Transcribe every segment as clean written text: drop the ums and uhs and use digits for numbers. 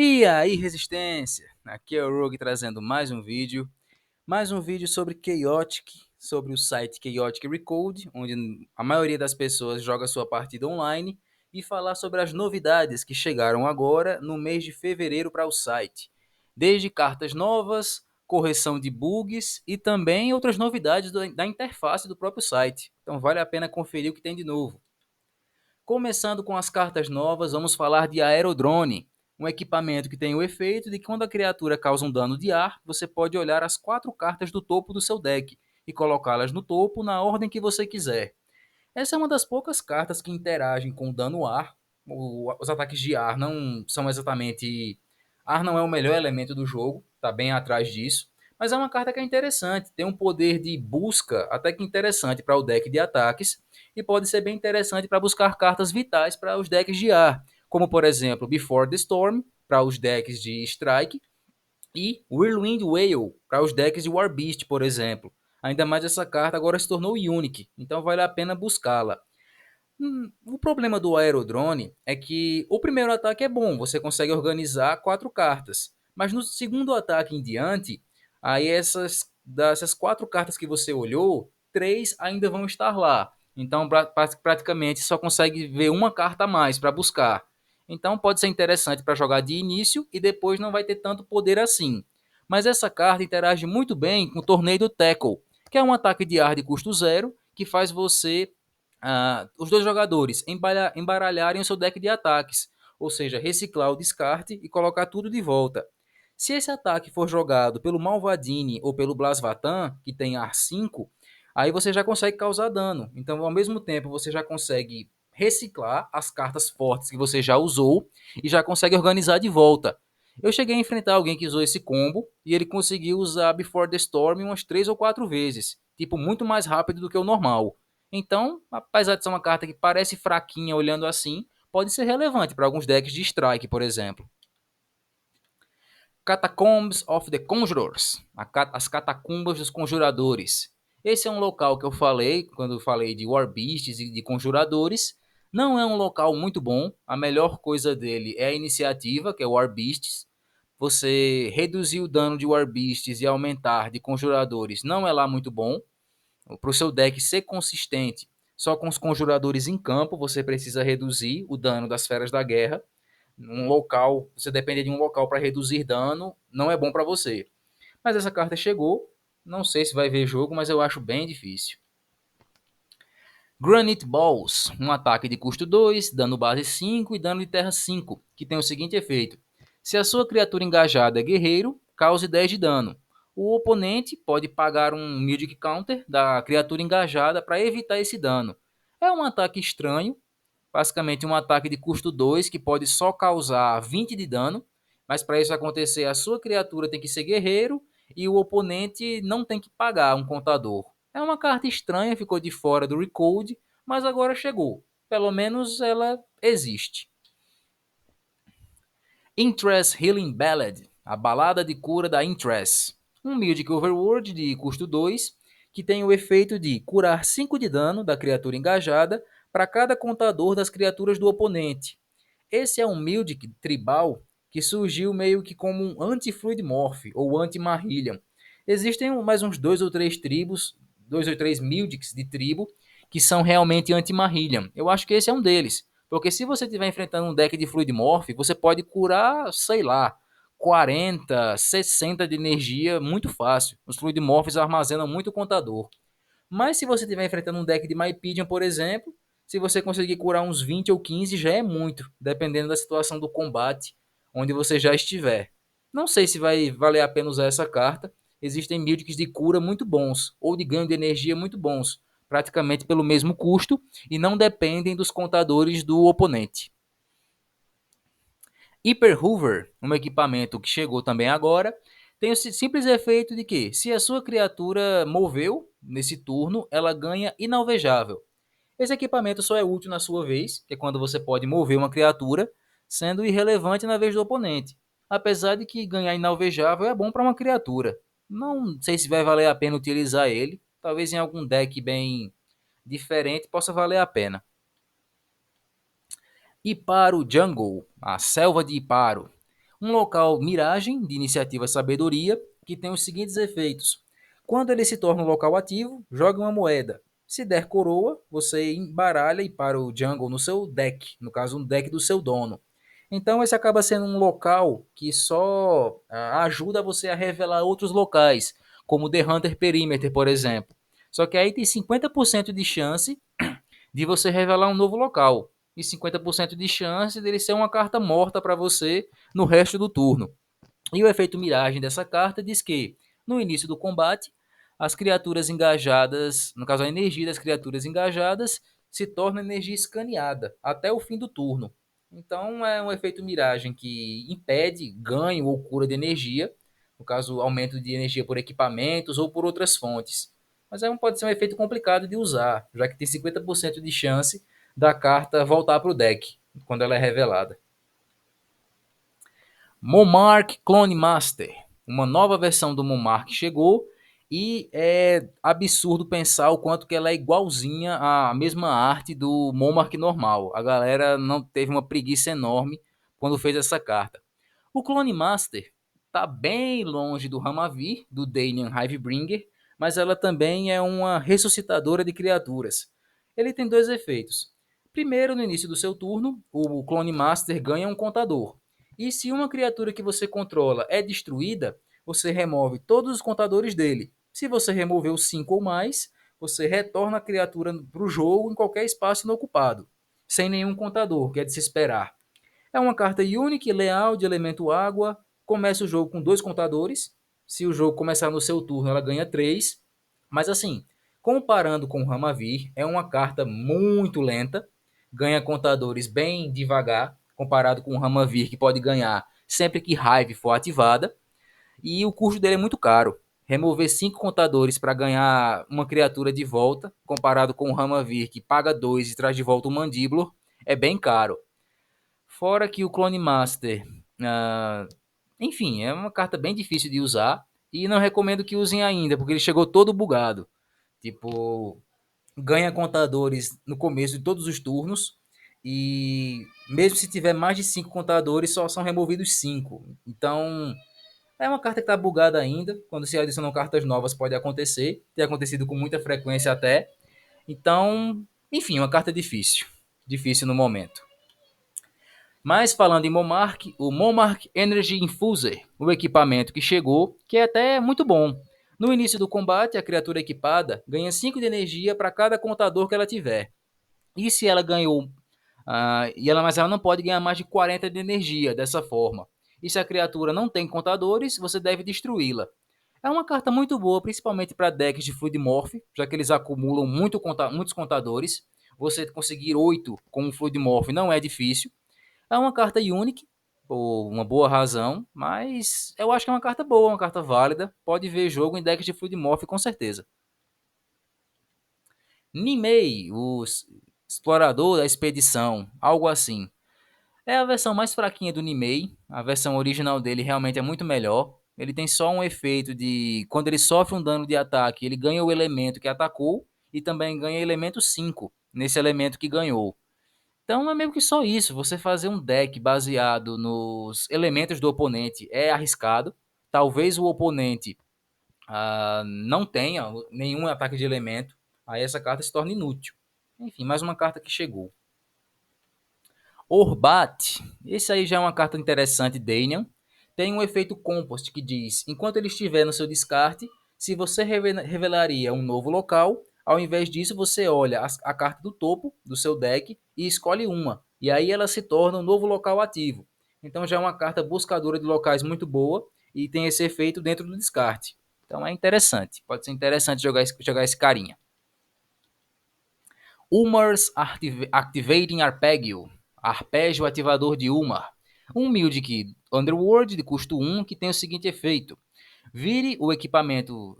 E aí, Resistência? Aqui é o Rogue trazendo mais um vídeo sobre Chaotic, sobre o site Chaotic Recode, onde a maioria das pessoas joga sua partida online, e falar sobre as novidades que chegaram agora no mês de fevereiro para o site. Desde cartas novas, correção de bugs e também outras novidades da interface do próprio site. Então vale a pena conferir o que tem de novo. Começando com as cartas novas, vamos falar de Aerodrone, um equipamento que tem o efeito de que quando a criatura causa um dano de ar, você pode olhar as 4 cartas do topo do seu deck e colocá-las no topo na ordem que você quiser. Essa é uma das poucas cartas que interagem com dano ar. Os ataques de ar não são exatamente. Ar não é o melhor elemento do jogo, está bem atrás disso. Mas é uma carta que é interessante, tem um poder de busca até que interessante para o deck de ataques e pode ser bem interessante para buscar cartas vitais para os decks de ar, como por exemplo Before the Storm para os decks de Strike e Whirlwind Whale para os decks de War Beast, por exemplo. Ainda mais essa carta agora se tornou unique, então vale a pena buscá-la. O problema do Aerodrone é que o primeiro ataque é bom, você consegue organizar 4 cartas. Mas no segundo ataque em diante, aí dessas 4 cartas que você olhou, 3 ainda vão estar lá. Então praticamente só consegue ver uma carta a mais para buscar. Então pode ser interessante para jogar de início e depois não vai ter tanto poder assim. Mas essa carta interage muito bem com o torneio do Tackle, que é um ataque de ar de custo zero que faz você os dois jogadores embaralharem o seu deck de ataques, ou seja, reciclar o descarte e colocar tudo de volta. Se esse ataque for jogado pelo Malvadine ou pelo Blasvatan, que tem ar 5, aí você já consegue causar dano. Então, ao mesmo tempo, você já consegue reciclar as cartas fortes que você já usou e já consegue organizar de volta. Eu cheguei a enfrentar alguém que usou esse combo e ele conseguiu usar Before the Storm umas 3 ou 4 vezes, tipo muito mais rápido do que o normal. Então, apesar de ser uma carta que parece fraquinha olhando assim, pode ser relevante para alguns decks de Strike, por exemplo. Catacombs of the Conjurers, as catacumbas dos conjuradores. Esse é um local que eu falei quando falei de War Beasts e de conjuradores. Não é um local muito bom. A melhor coisa dele é a iniciativa, que é War Beasts. Você reduzir o dano de War Beasts e aumentar de conjuradores não é lá muito bom. Para o seu deck ser consistente, só com os conjuradores em campo, você precisa reduzir o dano das feras da guerra. Um local, você depender de um local para reduzir dano, não é bom para você. Mas essa carta chegou, não sei se vai ver jogo, mas eu acho bem difícil. Granite Balls, um ataque de custo 2, dano base 5 e dano de terra 5, que tem o seguinte efeito: se a sua criatura engajada é guerreiro, cause 10 de dano. O oponente pode pagar um Magic Counter da criatura engajada para evitar esse dano. É um ataque estranho, basicamente um ataque de custo 2 que pode só causar 20 de dano, mas para isso acontecer a sua criatura tem que ser guerreiro e o oponente não tem que pagar um contador. É uma carta estranha, ficou de fora do Recode, mas agora chegou. Pelo menos ela existe. Interest Healing Ballad, a balada de cura da Interest. Um Mythic Overworld de custo 2, que tem o efeito de curar 5 de dano da criatura engajada para cada contador das criaturas do oponente. Esse é um Mythic tribal que surgiu meio que como um anti-Fluid Morph ou anti-Marillion. Existem mais uns 2 ou 3 Mythics de tribo que são realmente anti-Marillion. Eu acho que esse é um deles. Porque se você estiver enfrentando um deck de Fluid Morph, você pode curar, sei lá, 40, 60 de energia muito fácil. Os Fluid Morphs armazenam muito contador. Mas se você estiver enfrentando um deck de Mypidium, por exemplo, se você conseguir curar uns 20 ou 15 já é muito, dependendo da situação do combate onde você já estiver. Não sei se vai valer a pena usar essa carta. Existem builds de cura muito bons, ou de ganho de energia muito bons, praticamente pelo mesmo custo, e não dependem dos contadores do oponente. Hyper Hoover, um equipamento que chegou também agora, tem o simples efeito de que, se a sua criatura moveu nesse turno, ela ganha inalvejável. Esse equipamento só é útil na sua vez, que é quando você pode mover uma criatura, sendo irrelevante na vez do oponente. Apesar de que ganhar inalvejável é bom para uma criatura. Não sei se vai valer a pena utilizar ele. Talvez em algum deck bem diferente possa valer a pena. Iparo Jungle, a selva de Iparo. Um local miragem, de iniciativa sabedoria, que tem os seguintes efeitos. Quando ele se torna um local ativo, jogue uma moeda. Se der coroa, você embaralha e para o jungle no seu deck, no caso, um deck do seu dono. Então, esse acaba sendo um local que só ajuda você a revelar outros locais, como o The Hunter Perimeter, por exemplo. Só que aí tem 50% de chance de você revelar um novo local e 50% de chance dele ser uma carta morta para você no resto do turno. E o efeito miragem dessa carta diz que, no início do combate, as criaturas engajadas, no caso a energia das criaturas engajadas, se torna energia escaneada até o fim do turno. Então é um efeito miragem que impede ganho ou cura de energia, no caso aumento de energia por equipamentos ou por outras fontes. Mas pode ser um efeito complicado de usar, já que tem 50% de chance da carta voltar para o deck quando ela é revelada. Monarch Clone Master. Uma nova versão do Monarch chegou e é absurdo pensar o quanto que ela é igualzinha à mesma arte do Monarch normal. A galera não teve uma preguiça enorme quando fez essa carta. O Clone Master está bem longe do Hamavir, do Danian Hivebringer, mas ela também é uma ressuscitadora de criaturas. Ele tem dois efeitos. Primeiro, no início do seu turno, o Clone Master ganha um contador. E se uma criatura que você controla é destruída, você remove todos os contadores dele. Se você removeu 5 ou mais, você retorna a criatura para o jogo em qualquer espaço inocupado, sem nenhum contador, que é de se esperar. É uma carta única e leal de elemento água. Começa o jogo com 2 contadores. Se o jogo começar no seu turno, ela ganha 3. Mas assim, comparando com o Hamavir, é uma carta muito lenta. Ganha contadores bem devagar, comparado com o Hamavir, que pode ganhar sempre que Hive for ativada. E o custo dele é muito caro. Remover 5 contadores para ganhar uma criatura de volta, comparado com o Hamavir, que paga 2 e traz de volta o Mandíbulo, é bem caro. Fora que o Clone Master, enfim, é uma carta bem difícil de usar e não recomendo que usem ainda, porque ele chegou todo bugado. Tipo, ganha contadores no começo de todos os turnos e mesmo se tiver mais de 5 contadores, só são removidos 5. Então, é uma carta que está bugada ainda. Quando se adicionam cartas novas pode acontecer. Tem acontecido com muita frequência até. Então, enfim, uma carta difícil. Difícil no momento. Mas falando em Monarch, o Monarch Energy Infuser, o equipamento que chegou, que é até muito bom. No início do combate, a criatura equipada ganha 5 de energia para cada contador que ela tiver. E se ela ganhou, mas ela não pode ganhar mais de 40 de energia dessa forma. E se a criatura não tem contadores, você deve destruí-la. É uma carta muito boa, principalmente para decks de Fluid Morph, já que eles acumulam muitos contadores. Você conseguir 8 com um Fluid Morph não é difícil. É uma carta unique, por uma boa razão, mas eu acho que é uma carta boa, uma carta válida. Pode ver jogo em decks de Fluid Morph com certeza. Nimei, o explorador da expedição, algo assim. É a versão mais fraquinha do Nimei. A versão original dele realmente é muito melhor. Ele tem só um efeito de quando ele sofre um dano de ataque, ele ganha o elemento que atacou e também ganha elemento 5 nesse elemento que ganhou. Então é meio que só isso. Você fazer um deck baseado nos elementos do oponente é arriscado. Talvez o oponente não tenha nenhum ataque de elemento. Aí essa carta se torna inútil. Enfim, mais uma carta que chegou. Orbat. Esse aí já é uma carta interessante, Danian. Tem um efeito compost que diz: enquanto ele estiver no seu descarte, se você revelaria um novo local, ao invés disso você olha a carta do topo do seu deck e escolhe uma. E aí ela se torna um novo local ativo. Então já é uma carta buscadora de locais muito boa e tem esse efeito dentro do descarte. Então é interessante. Pode ser interessante jogar esse carinha. Umar's Activating Arpeggio. Arpégio ativador de Umar. Um Mildic Underworld de custo 1 que tem o seguinte efeito. Vire o equipamento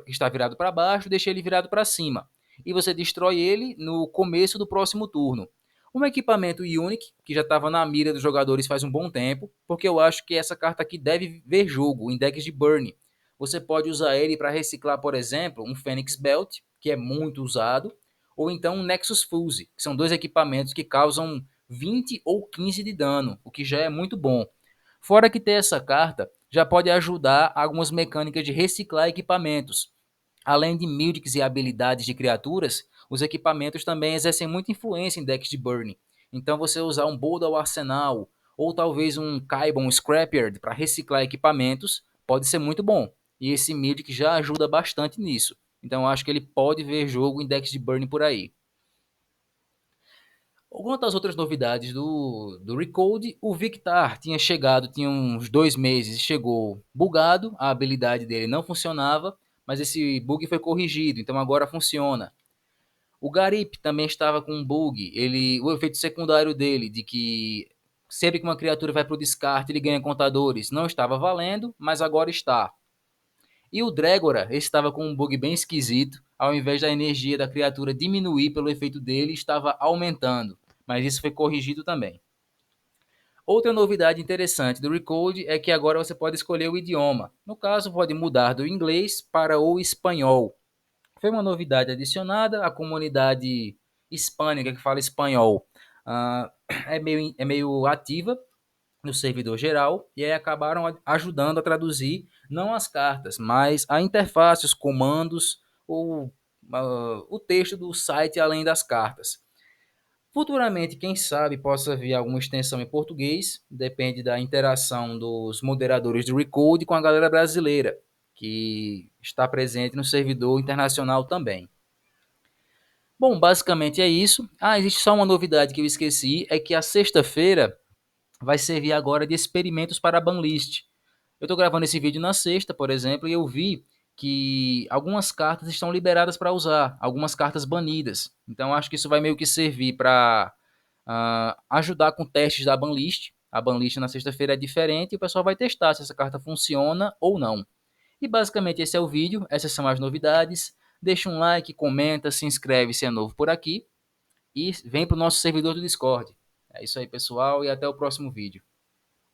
que está virado para baixo, deixe ele virado para cima. E você destrói ele no começo do próximo turno. Um equipamento Unique, que já estava na mira dos jogadores faz um bom tempo, porque eu acho que essa carta aqui deve ver jogo em decks de Burn. Você pode usar ele para reciclar, por exemplo, um Phoenix Belt, que é muito usado, ou então um Nexus Fuse, que são dois equipamentos que causam 20 ou 15 de dano, o que já é muito bom. Fora que ter essa carta já pode ajudar algumas mecânicas de reciclar equipamentos. Além de builds e habilidades de criaturas, os equipamentos também exercem muita influência em decks de Burn. Então você usar um Bold ao arsenal, ou talvez um Kaibon Scrapyard para reciclar equipamentos, pode ser muito bom. E esse Midic já ajuda bastante nisso. Então eu acho que ele pode ver jogo em decks de Burn por aí. Quanto às outras novidades do Recode, o Victar tinha chegado, tinha uns 2 meses, chegou bugado, a habilidade dele não funcionava, mas esse bug foi corrigido, então agora funciona. O Garip também estava com um bug, o efeito secundário dele, de que sempre que uma criatura vai para o descarte ele ganha contadores, não estava valendo, mas agora está. E o Drégora estava com um bug bem esquisito, ao invés da energia da criatura diminuir pelo efeito dele, estava aumentando, mas isso foi corrigido também. Outra novidade interessante do Recode é que agora você pode escolher o idioma. No caso, pode mudar do inglês para o espanhol. Foi uma novidade adicionada à comunidade hispânica que fala espanhol. É meio ativa no servidor geral e aí acabaram ajudando a traduzir não as cartas, mas a interface, os comandos, o texto do site além das cartas. Futuramente, quem sabe, possa vir alguma extensão em português, depende da interação dos moderadores do Recode com a galera brasileira, que está presente no servidor internacional também. Bom, basicamente é isso. Existe só uma novidade que eu esqueci, é que a sexta-feira vai servir agora de experimentos para a banlist. Eu estou gravando esse vídeo na sexta, por exemplo, e eu vi que algumas cartas estão liberadas para usar, algumas cartas banidas. Então acho que isso vai meio que servir para ajudar com testes da banlist. A banlist na sexta-feira é diferente e o pessoal vai testar se essa carta funciona ou não. E basicamente esse é o vídeo, essas são as novidades. Deixa um like, comenta, se inscreve se é novo por aqui e vem para o nosso servidor do Discord. É isso aí, pessoal, e até o próximo vídeo.